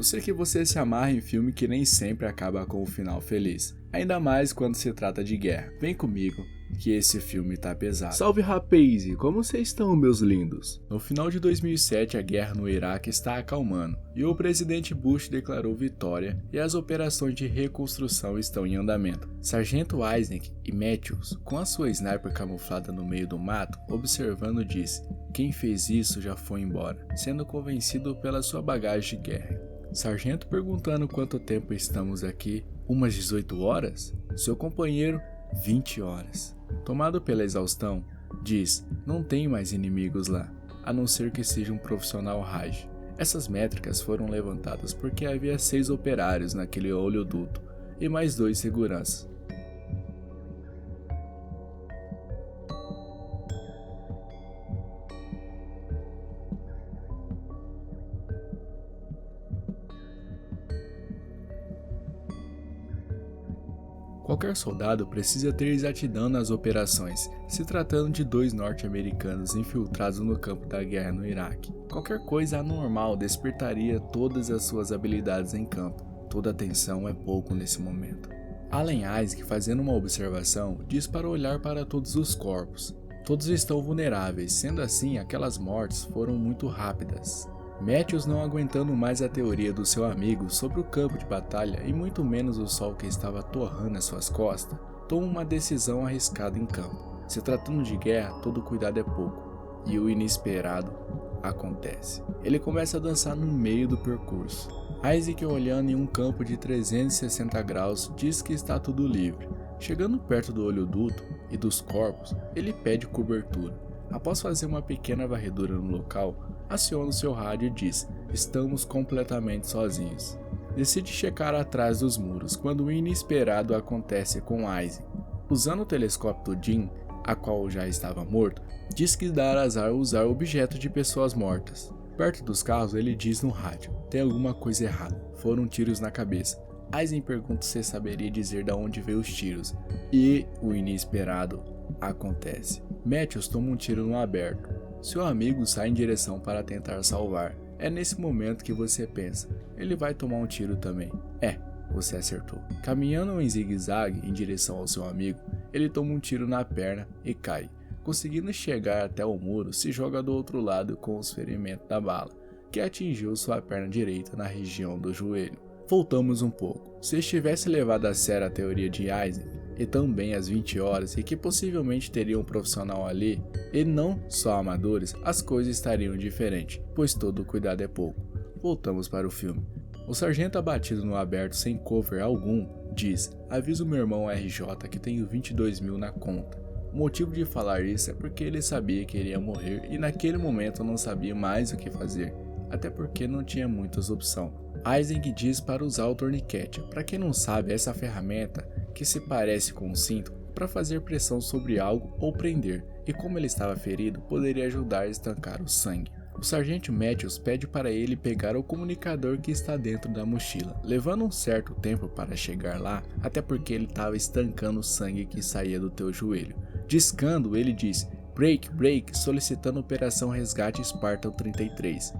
Eu sei que você se amarra em filme que nem sempre acaba com um final feliz. Ainda mais quando se trata de guerra. Vem comigo, que esse filme tá pesado. Salve rapaz, como vocês estão, meus lindos? No final de 2007, a guerra no Iraque está acalmando, e o presidente Bush declarou vitória e as operações de reconstrução estão em andamento. Sargento Isaac e Matthews, com a sua sniper camuflada no meio do mato, observando disse: "Quem fez isso já foi embora", sendo convencido pela sua bagagem de guerra. Sargento perguntando quanto tempo estamos aqui, umas 18 horas? Seu companheiro, 20 horas. Tomado pela exaustão, diz: "Não tem mais inimigos lá, a não ser que seja um profissional Raj." Essas métricas foram levantadas porque havia 6 operários naquele oleoduto e mais 2 seguranças. Qualquer soldado precisa ter exatidão nas operações, se tratando de 2 norte-americanos infiltrados no campo da guerra no Iraque. Qualquer coisa anormal despertaria todas as suas habilidades em campo. Toda atenção é pouco nesse momento. Allen Isaac, fazendo uma observação, diz para olhar para todos os corpos. Todos estão vulneráveis, sendo assim aquelas mortes foram muito rápidas. Matthews, não aguentando mais a teoria do seu amigo sobre o campo de batalha e muito menos o sol que estava torrando as suas costas, toma uma decisão arriscada em campo. Se tratando de guerra, todo cuidado é pouco, e o inesperado acontece. Ele começa a dançar no meio do percurso. Isaac, olhando em um campo de 360 graus, diz que está tudo livre. Chegando perto do oleoduto e dos corpos, ele pede cobertura. Após fazer uma pequena varredura no local, aciona o seu rádio e diz: "Estamos completamente sozinhos." Decide checar atrás dos muros quando o inesperado acontece com Isaac. Usando o telescópio do Jim, a qual já estava morto, diz que dá azar usar objetos de pessoas mortas. Perto dos carros, ele diz no rádio: "Tem alguma coisa errada, foram tiros na cabeça." Isaac pergunta se saberia dizer de onde veio os tiros, e o inesperado acontece. Matthews toma um tiro no aberto. Seu amigo sai em direção para tentar salvar. É nesse momento que você pensa: ele vai tomar um tiro também. Você acertou. Caminhando em zigue-zague em direção ao seu amigo, ele toma um tiro na perna e cai. Conseguindo chegar até o muro, se joga do outro lado com os ferimentos da bala, que atingiu sua perna direita na região do joelho. Voltamos um pouco. Se estivesse levado a sério a teoria de Isaac, e também às 20 horas, e que possivelmente teria um profissional ali, e não só amadores, as coisas estariam diferentes, pois todo cuidado é pouco. Voltamos para o filme. O sargento, abatido no aberto sem cover algum, diz: "Avisa o meu irmão RJ que tenho 22 mil na conta." O motivo de falar isso é porque ele sabia que iria morrer e naquele momento não sabia mais o que fazer, até porque não tinha muitas opções. Isaac diz para usar o torniquete. Para quem não sabe, essa ferramenta que se parece com um cinto para fazer pressão sobre algo ou prender, e como ele estava ferido, poderia ajudar a estancar o sangue. O sargento Matthews pede para ele pegar o comunicador que está dentro da mochila, levando um certo tempo para chegar lá, até porque ele estava estancando o sangue que saía do teu joelho. Discando, ele diz: "Break, break", solicitando Operação Resgate Spartan 33.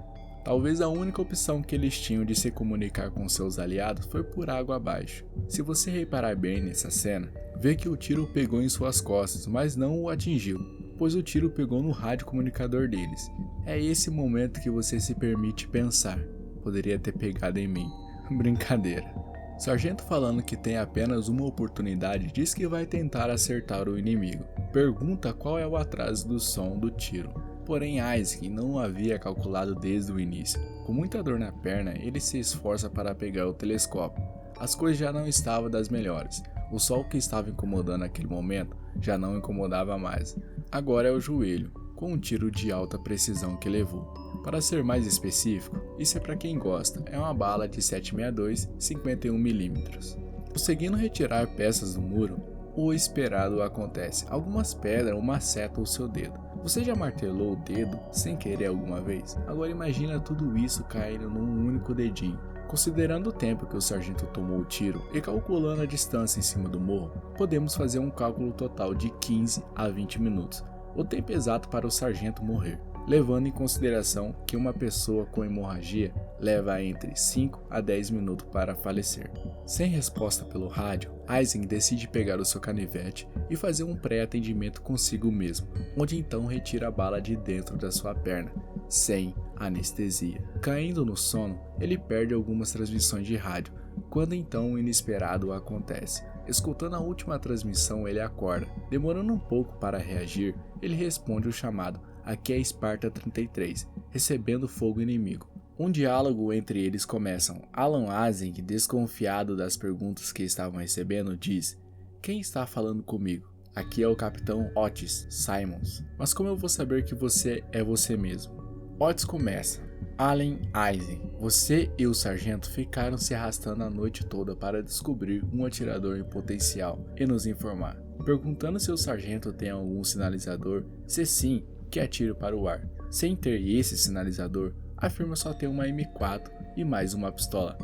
Talvez a única opção que eles tinham de se comunicar com seus aliados foi por água abaixo. Se você reparar bem nessa cena, vê que o tiro pegou em suas costas, mas não o atingiu, pois o tiro pegou no rádio comunicador deles. É esse momento que você se permite pensar: poderia ter pegado em mim. Brincadeira. Sargento, falando que tem apenas uma oportunidade, diz que vai tentar acertar o inimigo. Pergunta qual é o atraso do som do tiro. Porém, Isaac não havia calculado desde o início. Com muita dor na perna, ele se esforça para pegar o telescópio. As coisas já não estavam das melhores. O sol que estava incomodando naquele momento já não incomodava mais. Agora é o joelho, com um tiro de alta precisão que levou. Para ser mais específico, isso é para quem gosta, é uma bala de 7.62 51mm. Conseguindo retirar peças do muro, o esperado acontece. Algumas pedras macetam o seu dedo. Você já martelou o dedo sem querer alguma vez? Agora imagina tudo isso caindo num único dedinho. Considerando o tempo que o sargento tomou o tiro e calculando a distância em cima do morro, podemos fazer um cálculo total de 15 a 20 minutos, o tempo exato para o sargento morrer. levando em consideração que uma pessoa com hemorragia leva entre 5 a 10 minutos para falecer. Sem resposta pelo rádio, Ising decide pegar o seu canivete e fazer um pré-atendimento consigo mesmo, onde então retira a bala de dentro da sua perna, sem anestesia. Caindo no sono, ele perde algumas transmissões de rádio, quando então o inesperado acontece. Escutando a última transmissão, ele acorda. Demorando um pouco para reagir, ele responde o chamado: "Aqui é Esparta 33, recebendo fogo inimigo." Um diálogo entre eles começa. Alan Ising, desconfiado das perguntas que estavam recebendo, diz: "Quem está falando comigo? Aqui é o Capitão Otis Simons. Mas como eu vou saber que você é você mesmo?" Otis começa: "Alan Ising, você e o sargento ficaram se arrastando a noite toda para descobrir um atirador em potencial e nos informar. Perguntando se o sargento tem algum sinalizador, se sim, que atire para o ar. Sem ter esse sinalizador, afirma só ter uma M4 e mais uma pistola."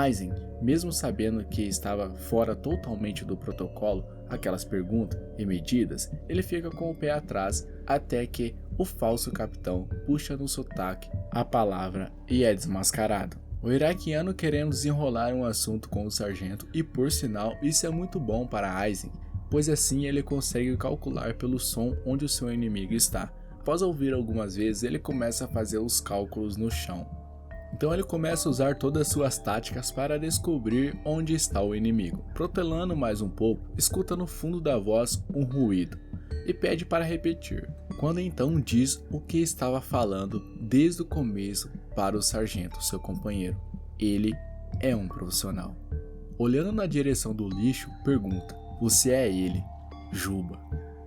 Ising, mesmo sabendo que estava fora totalmente do protocolo, aquelas perguntas e medidas, ele fica com o pé atrás até que o falso capitão puxa no sotaque a palavra e é desmascarado. O iraquiano querendo desenrolar um assunto com o sargento e, por sinal, isso é muito bom para Ising, pois assim ele consegue calcular pelo som onde o seu inimigo está. Após ouvir algumas vezes, ele começa a fazer os cálculos no chão. Então ele começa a usar todas as suas táticas para descobrir onde está o inimigo. Protelando mais um pouco, escuta no fundo da voz um ruído e pede para repetir. Quando então diz o que estava falando desde o começo para o sargento, seu companheiro. Ele é um profissional. Olhando na direção do lixo, pergunta: "Você é ele, Juba."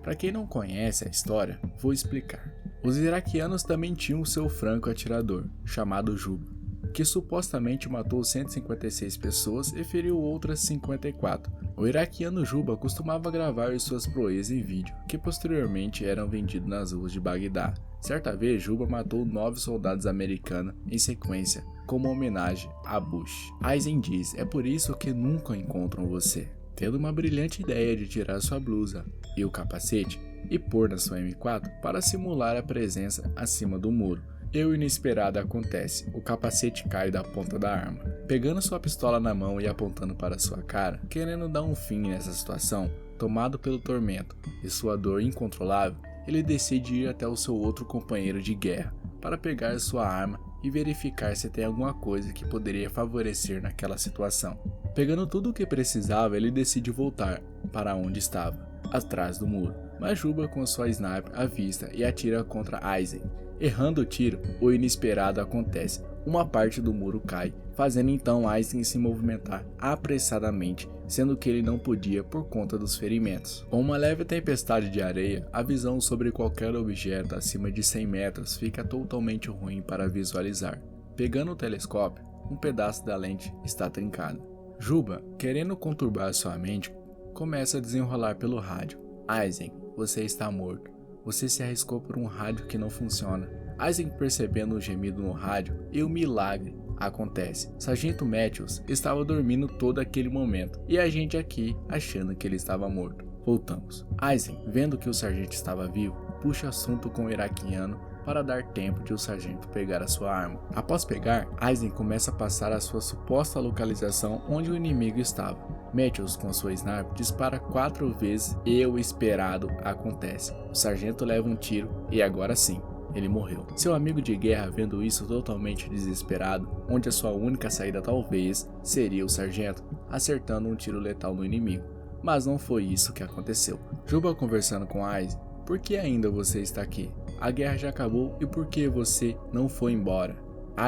Para quem não conhece a história, vou explicar. Os iraquianos também tinham seu franco atirador, chamado Juba, que supostamente matou 156 pessoas e feriu outras 54. O iraquiano Juba costumava gravar suas proezas em vídeo, que posteriormente eram vendidos nas ruas de Bagdá. Certa vez, Juba matou 9 soldados americanos em sequência, como homenagem a Bush. Ising diz: "É por isso que nunca encontram você." Tendo uma brilhante ideia de tirar sua blusa e o capacete e pôr na sua M4 para simular a presença acima do muro. E o inesperado acontece, o capacete cai da ponta da arma. Pegando sua pistola na mão e apontando para sua cara, querendo dar um fim nessa situação, tomado pelo tormento e sua dor incontrolável, ele decide ir até o seu outro companheiro de guerra para pegar sua arma e verificar se tem alguma coisa que poderia favorecer naquela situação. Pegando tudo o que precisava, ele decide voltar para onde estava, atrás do muro. Mas Juba, com sua sniper, avista e atira contra Ising. Errando o tiro, o inesperado acontece. Uma parte do muro cai, fazendo então Ising se movimentar apressadamente, sendo que ele não podia por conta dos ferimentos. Com uma leve tempestade de areia, a visão sobre qualquer objeto acima de 100 metros fica totalmente ruim para visualizar. Pegando o telescópio, um pedaço da lente está trincado. Juba, querendo conturbar sua mente, começa a desenrolar pelo rádio. Ising, você está morto. Você se arriscou por um rádio que não funciona. Ising, percebendo o gemido no rádio, e o milagre acontece. Sargento Matthews estava dormindo todo aquele momento, e a gente aqui achando que ele estava morto. Voltamos. Ising, vendo que o sargento estava vivo, puxa assunto com o iraquiano para dar tempo de o sargento pegar a sua arma. Após pegar, Ising começa a passar a sua suposta localização onde o inimigo estava. Matthews, com sua sniper, dispara 4 vezes e o esperado acontece. O sargento leva um tiro e agora sim, ele morreu. Seu amigo de guerra, vendo isso totalmente desesperado, onde a sua única saída talvez seria o sargento, acertando um tiro letal no inimigo. Mas não foi isso que aconteceu. Juba conversando com Ising: "Por que ainda você está aqui? A guerra já acabou e por que você não foi embora?"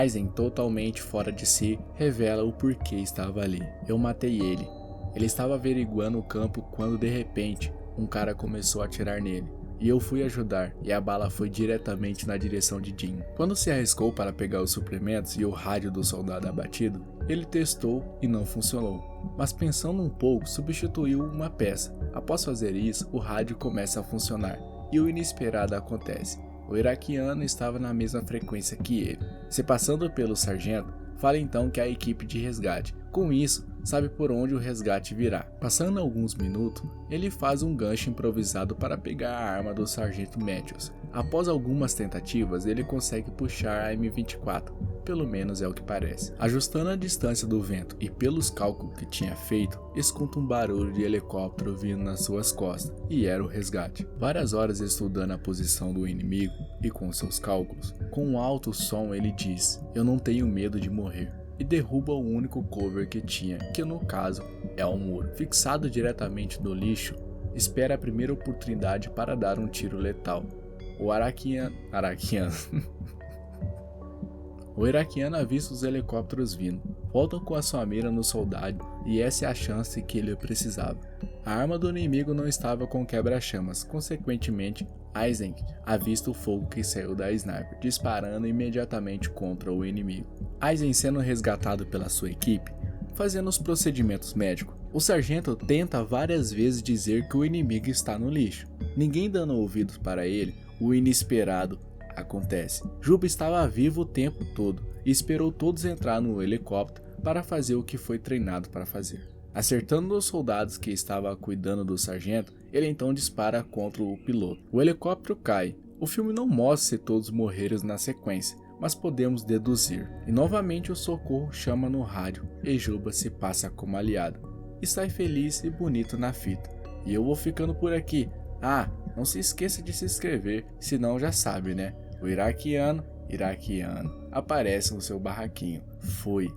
Ising, totalmente fora de si, revela o porquê estava ali. "Eu matei ele. Ele estava averiguando o campo quando de repente um cara começou a atirar nele. E eu fui ajudar e a bala foi diretamente na direção de Jim. Quando se arriscou para pegar os suprimentos e o rádio do soldado abatido, ele testou e não funcionou. Mas pensando um pouco, substituiu uma peça. Após fazer isso, o rádio começa a funcionar. E o inesperado acontece. O iraquiano estava na mesma frequência que ele. Se passando pelo sargento, fala então que é a equipe de resgate. Com isso, sabe por onde o resgate virá. Passando alguns minutos, ele faz um gancho improvisado para pegar a arma do sargento Matthews. Após algumas tentativas, ele consegue puxar a M24, pelo menos é o que parece. Ajustando a distância do vento e pelos cálculos que tinha feito, escuta um barulho de helicóptero vindo nas suas costas, e era o resgate. Várias horas estudando a posição do inimigo e com seus cálculos, com um alto som ele diz: "Eu não tenho medo de morrer", e derruba o único cover que tinha, que no caso é um muro. Fixado diretamente no lixo, espera a primeira oportunidade para dar um tiro letal. O iraquiano avista os helicópteros vindo, voltam com a sua mira no soldado e essa é a chance que ele precisava. A arma do inimigo não estava com quebra-chamas, consequentemente, Eisenk avista o fogo que saiu da sniper, disparando imediatamente contra o inimigo. Eisen sendo resgatado pela sua equipe, fazendo os procedimentos médicos. O sargento tenta várias vezes dizer que o inimigo está no lixo. Ninguém dando ouvidos para ele, o inesperado acontece. Juba estava vivo o tempo todo e esperou todos entrar no helicóptero para fazer o que foi treinado para fazer. Acertando os soldados que estavam cuidando do sargento, ele então dispara contra o piloto. O helicóptero cai. O filme não mostra se todos morreram na sequência, mas podemos deduzir. E novamente o socorro chama no rádio e Juba se passa como aliado. E sai feliz e bonito na fita. E eu vou ficando por aqui. Não se esqueça de se inscrever, senão já sabe, né? O iraquiano aparece no seu barraquinho. Fui.